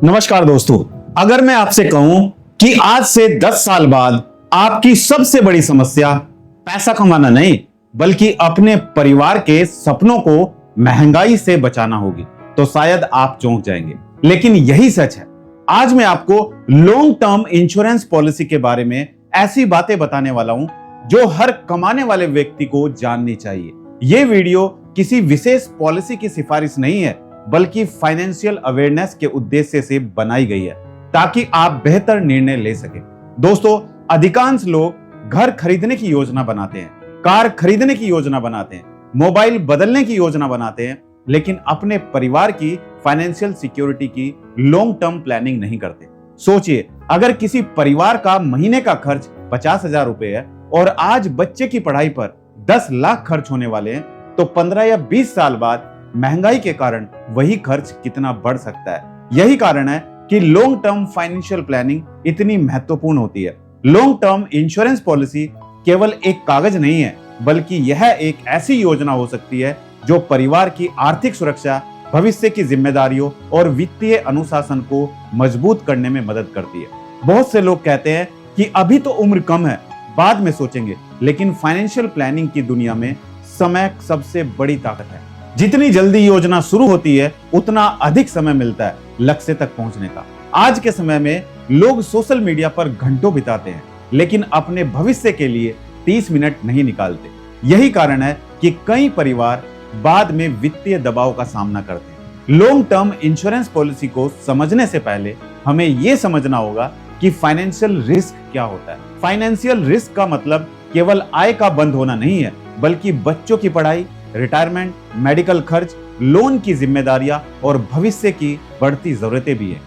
नमस्कार दोस्तों, अगर मैं आपसे कहूं कि आज से 10 साल बाद आपकी सबसे बड़ी समस्या पैसा कमाना नहीं बल्कि अपने परिवार के सपनों को महंगाई से बचाना होगी, तो शायद आप चौंक जाएंगे। लेकिन यही सच है। आज मैं आपको लॉन्ग टर्म इंश्योरेंस पॉलिसी के बारे में ऐसी बातें बताने वाला हूं जो हर कमाने वाले व्यक्ति को जाननी चाहिए। यह वीडियो किसी विशेष पॉलिसी की सिफारिश नहीं है बल्कि फाइनेंशियल अवेयरनेस के उद्देश्य से बनाई गई है ताकि आप बेहतर निर्णय ले सके। दोस्तों, अधिकांश लोग घर खरीदने की योजना बनाते हैं, कार खरीदने की योजना बनाते हैं, मोबाइल बदलने की योजना बनाते हैं, लेकिन अपने परिवार की फाइनेंशियल सिक्योरिटी की लॉन्ग टर्म प्लानिंग नहीं करते। सोचिए, अगर किसी परिवार का महीने का खर्च 50,000 रुपए है और आज बच्चे की पढ़ाई पर 10 लाख खर्च होने वाले हैं, तो 15 या 20 साल बाद महंगाई के कारण वही खर्च कितना बढ़ सकता है। यही कारण है कि लॉन्ग टर्म फाइनेंशियल प्लानिंग इतनी महत्वपूर्ण होती है। लॉन्ग टर्म इंश्योरेंस पॉलिसी केवल एक कागज नहीं है बल्कि यह एक ऐसी योजना हो सकती है जो परिवार की आर्थिक सुरक्षा, भविष्य की जिम्मेदारियों और वित्तीय अनुशासन को मजबूत करने में मदद करती है। बहुत से लोग कहते हैं कि अभी तो उम्र कम है, बाद में सोचेंगे, लेकिन फाइनेंशियल प्लानिंग की दुनिया में समय सबसे बड़ी ताकत है। जितनी जल्दी योजना शुरू होती है उतना अधिक समय मिलता है लक्ष्य तक पहुंचने का। आज के समय में लोग सोशल मीडिया पर घंटों बिताते हैं लेकिन अपने भविष्य के लिए 30 मिनट नहीं निकालते। यही कारण है कि कई परिवार बाद में वित्तीय दबाव का सामना करते हैं। लॉन्ग टर्म इंश्योरेंस पॉलिसी को समझने से पहले हमें यह समझना होगा कि फाइनेंशियल रिस्क क्या होता है। फाइनेंशियल रिस्क का मतलब केवल आय का बंद होना नहीं है बल्कि बच्चों की पढ़ाई, रिटायरमेंट, मेडिकल खर्च, लोन की जिम्मेदारियां और भविष्य की बढ़ती जरूरतें भी हैं।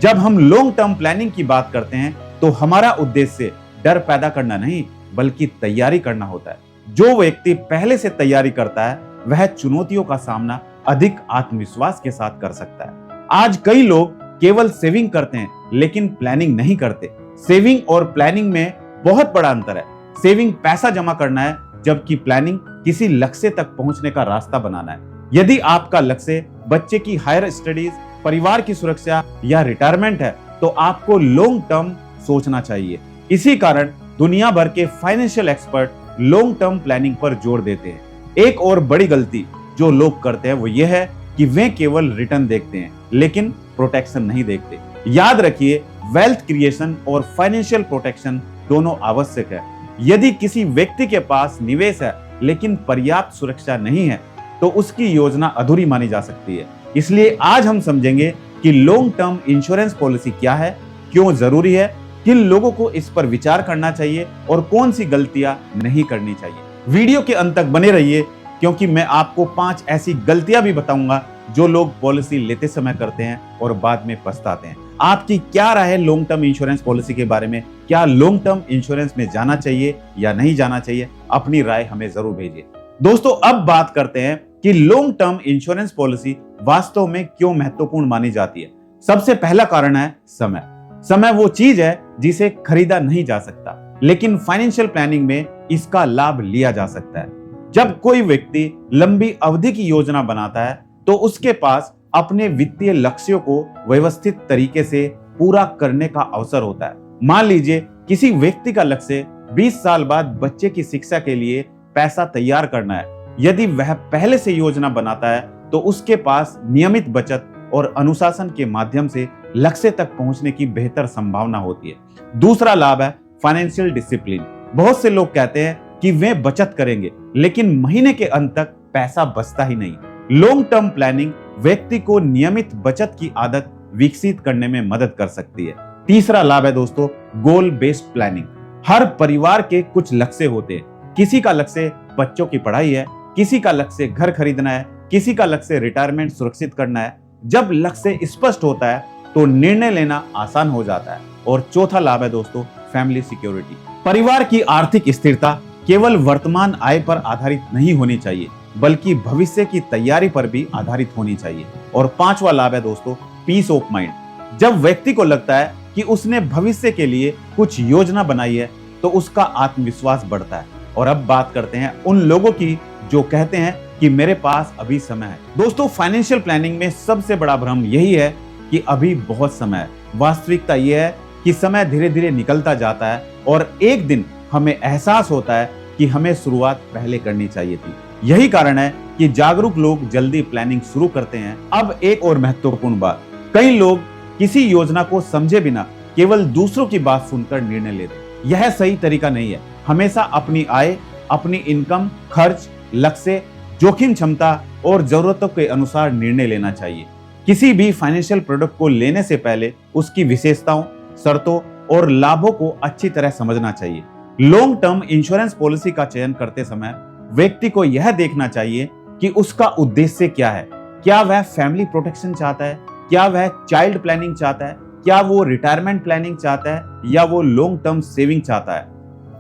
जब हम लॉन्ग टर्म प्लानिंग की बात करते हैं तो हमारा उद्देश्य डर पैदा करना नहीं बल्कि तैयारी करना होता है। जो व्यक्ति पहले से तैयारी करता है वह चुनौतियों का सामना अधिक आत्मविश्वास के साथ कर सकता है। आज कई लोग केवल सेविंग करते हैं लेकिन प्लानिंग नहीं करते। सेविंग और प्लानिंग में बहुत बड़ा अंतर है। सेविंग पैसा जमा करना है जबकि प्लानिंग किसी लक्ष्य तक पहुंचने का रास्ता बनाना है। यदि आपका लक्ष्य बच्चे की हायर स्टडीज, परिवार की सुरक्षा या रिटायरमेंट है तो आपको लॉन्ग टर्म सोचना चाहिए। इसी कारण दुनिया भर के financial expert long term planning पर जोर देते हैं। एक और बड़ी गलती जो लोग करते हैं वो ये है कि वे केवल रिटर्न देखते हैं लेकिन प्रोटेक्शन नहीं देखते। याद रखिए, वेल्थ क्रिएशन और फाइनेंशियल प्रोटेक्शन दोनों आवश्यक है। यदि किसी व्यक्ति के पास निवेश है लेकिन पर्याप्त सुरक्षा नहीं है तो उसकी योजना अधूरी मानी जा सकती है। इसलिए आज हम समझेंगे कि लॉन्ग टर्म इंश्योरेंस पॉलिसी क्या है, क्यों जरूरी है, किन लोगों को इस पर विचार करना चाहिए और कौन सी गलतियां नहीं करनी चाहिए। वीडियो के अंत तक बने रहिए क्योंकि मैं आपको 5 ऐसी गलतियां भी बताऊंगा जो लोग पॉलिसी लेते समय करते हैं और बाद में पछताते हैं। आपकी क्या राय है लॉन्ग टर्म इंश्योरेंस पॉलिसी के बारे में? क्या लॉन्ग टर्म इंश्योरेंस में जाना चाहिए या नहीं जाना चाहिए? अपनी राय हमें जरूर भेजिए। दोस्तों, अब बात करते हैं कि लॉन्ग टर्म इंश्योरेंस पॉलिसी वास्तव में क्यों महत्वपूर्ण मानी जाती है। सबसे पहला कारण है समय। समय वो चीज है जिसे खरीदा नहीं जा सकता, लेकिन फाइनेंशियल प्लानिंग में इसका लाभ लिया जा सकता है। जब कोई व्यक्ति लंबी अवधि की योजना बनाता है तो उसके पास अपने वित्तीय लक्ष्यों को व्यवस्थित तरीके से पूरा करने का अवसर होता है। मान लीजिए किसी व्यक्ति का लक्ष्य 20 साल बाद बच्चे की शिक्षा के लिए पैसा तैयार करना है। यदि वह पहले से योजना बनाता है तो उसके पास नियमित बचत और अनुशासन के माध्यम से लक्ष्य तक पहुंचने की बेहतर संभावना होती है। दूसरा लाभ है फाइनेंशियल डिसिप्लिन। बहुत से लोग कहते हैं कि वे बचत करेंगे लेकिन महीने के अंत तक पैसा बचता ही नहीं। लॉन्ग टर्म प्लानिंग व्यक्ति को नियमित बचत की आदत विकसित करने में मदद कर सकती है। तीसरा लाभ है दोस्तों, गोल बेस्ड प्लानिंग। हर परिवार के कुछ लक्ष्य होते हैं। किसी का लक्ष्य बच्चों की पढ़ाई है, किसी का लक्ष्य घर खरीदना है, किसी का लक्ष्य रिटायरमेंट सुरक्षित करना है। जब लक्ष्य स्पष्ट होता है तो निर्णय लेना आसान हो जाता है। और चौथा लाभ है दोस्तों, फैमिली सिक्योरिटी। परिवार की आर्थिक स्थिरता केवल वर्तमान आय पर आधारित नहीं होनी चाहिए बल्कि भविष्य की तैयारी पर भी आधारित होनी चाहिए। और पांचवा लाभ है दोस्तों, पीस ऑफ माइंड। जब व्यक्ति को लगता है कि उसने भविष्य के लिए कुछ योजना बनाई है तो उसका आत्मविश्वास बढ़ता है। और अब बात करते हैं उन लोगों की जो कहते हैं कि मेरे पास अभी समय है। दोस्तों, फाइनेंशियल प्लानिंग में सबसे बड़ा भ्रम यही है कि अभी बहुत समय है। वास्तविकता यह है कि समय धीरे धीरे निकलता जाता है और एक दिन हमें एहसास होता है कि हमें शुरुआत पहले करनी चाहिए थी। यही कारण है कि जागरूक लोग जल्दी प्लानिंग शुरू करते हैं। अब एक और महत्वपूर्ण बात, कई लोग किसी योजना को समझे बिना केवल दूसरों की बात सुनकर निर्णय लेते हैं। यह सही तरीका नहीं है। हमेशा अपनी आय, अपनी इनकम, खर्च, लक्ष्य, जोखिम क्षमता और जरूरतों के अनुसार निर्णय लेना चाहिए। किसी भी फाइनेंशियल प्रोडक्ट को लेने से पहले उसकी विशेषताओं, शर्तों और लाभों को अच्छी तरह समझना चाहिए। लॉन्ग टर्म इंश्योरेंस पॉलिसी का चयन करते समय व्यक्ति को यह देखना चाहिए कि उसका उद्देश्य क्या है। क्या वह फैमिली प्रोटेक्शन चाहता है, क्या वह चाइल्ड प्लानिंग चाहता है, क्या वो रिटायरमेंट प्लानिंग चाहता है या वो लॉन्ग टर्म सेविंग चाहता है।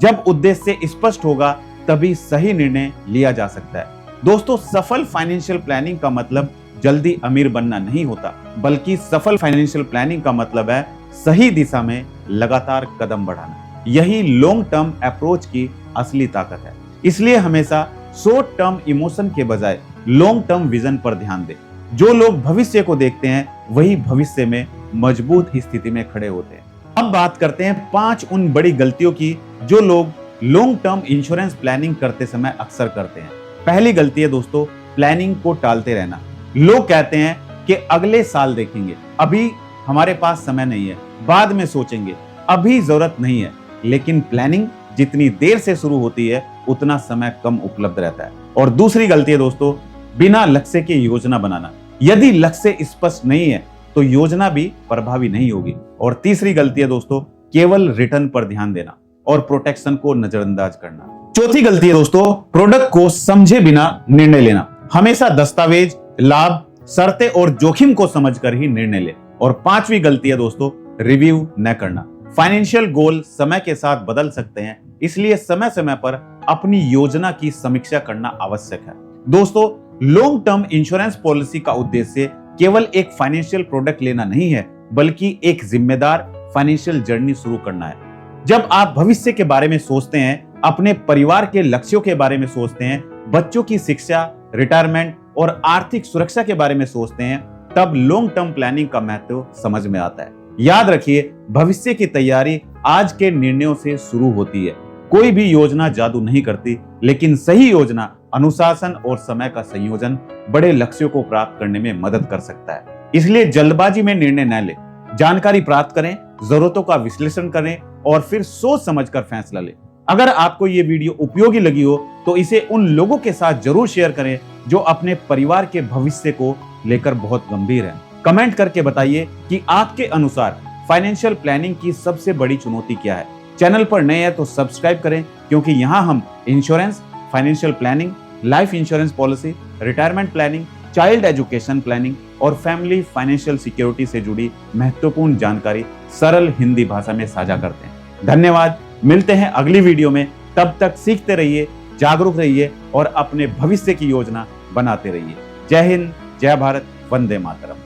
जब उद्देश्य स्पष्ट होगा तभी सही निर्णय लिया जा सकता है। दोस्तों, सफल फाइनेंशियल प्लानिंग का मतलब जल्दी अमीर बनना नहीं होता, बल्कि सफल फाइनेंशियल प्लानिंग का मतलब है सही दिशा में लगातार कदम बढ़ाना। यही लॉन्ग टर्म अप्रोच की असली ताकत है। इसलिए हमेशा शॉर्ट टर्म इमोशन के बजाय लॉन्ग टर्म विजन पर ध्यान दें। जो लोग भविष्य को देखते हैं वही भविष्य में मजबूत स्थिति में खड़े होते हैं। अब बात करते हैं 5 उन बड़ी गलतियों की जो लोग लॉन्ग टर्म इंश्योरेंस प्लानिंग करते समय अक्सर करते हैं। पहली गलती है दोस्तों, प्लानिंग को टालते रहना। लोग कहते हैं कि अगले साल देखेंगे, अभी हमारे पास समय नहीं है, बाद में सोचेंगे, अभी जरूरत नहीं है। लेकिन प्लानिंग जितनी देर से शुरू होती है उतना समय कम उपलब्ध रहता है। और दूसरी गलती है दोस्तों, बिना लक्ष्य की योजना बनाना। यदि लक्ष्य स्पष्ट नहीं है तो योजना भी प्रभावी नहीं होगी। और तीसरी गलती है दोस्तों, केवल रिटर्न पर ध्यान देना और प्रोटेक्शन को नजरअंदाज करना। चौथी गलती है दोस्तों, प्रोडक्ट को समझे बिना निर्णय लेना। हमेशा दस्तावेज, लाभ, शर्तें और जोखिम को समझकर ही निर्णय ले। और पांचवी गलती है दोस्तों, रिव्यू न करना। फाइनेंशियल गोल समय के साथ बदल सकते हैं, इसलिए समय समय पर अपनी योजना की समीक्षा करना आवश्यक है। दोस्तों, लॉन्ग टर्म इंश्योरेंस पॉलिसी का उद्देश्य केवल एक फाइनेंशियल प्रोडक्ट लेना नहीं है, बल्कि एक जिम्मेदार फाइनेंशियल जर्नी शुरू करना है। जब आप भविष्य के बारे में सोचते हैं, अपने परिवार के लक्ष्यों के बारे में सोचते हैं, बच्चों की शिक्षा, रिटायरमेंट और आर्थिक सुरक्षा के बारे में सोचते हैं, तब लॉन्ग टर्म प्लानिंग का महत्व समझ में आता है। याद रखिए, भविष्य की तैयारी आज के निर्णयों से शुरू होती है। कोई भी योजना जादू नहीं करती, लेकिन सही योजना, अनुशासन और समय का संयोजन बड़े लक्ष्यों को प्राप्त करने में मदद कर सकता है। इसलिए जल्दबाजी में निर्णय न लें, जानकारी प्राप्त करें, जरूरतों का विश्लेषण करें और फिर सोच समझकर फैसला लें। अगर आपको ये वीडियो उपयोगी लगी हो तो इसे उन लोगों के साथ जरूर शेयर करें जो अपने परिवार के भविष्य को लेकर बहुत गंभीर हैं। कमेंट करके बताइए कि आपके अनुसार फाइनेंशियल प्लानिंग की सबसे बड़ी चुनौती क्या है। चैनल पर नए हैं तो सब्सक्राइब करें, क्योंकि यहाँ हम insurance, financial planning, life insurance policy, retirement planning, child education planning और फैमिली फाइनेंशियल सिक्योरिटी से जुड़ी महत्वपूर्ण जानकारी सरल हिंदी भाषा में साझा करते हैं। धन्यवाद। मिलते हैं अगली वीडियो में। तब तक सीखते रहिए, जागरूक रहिए और अपने भविष्य की योजना बनाते रहिए। जय हिंद, जय भारत, वंदे मातरम।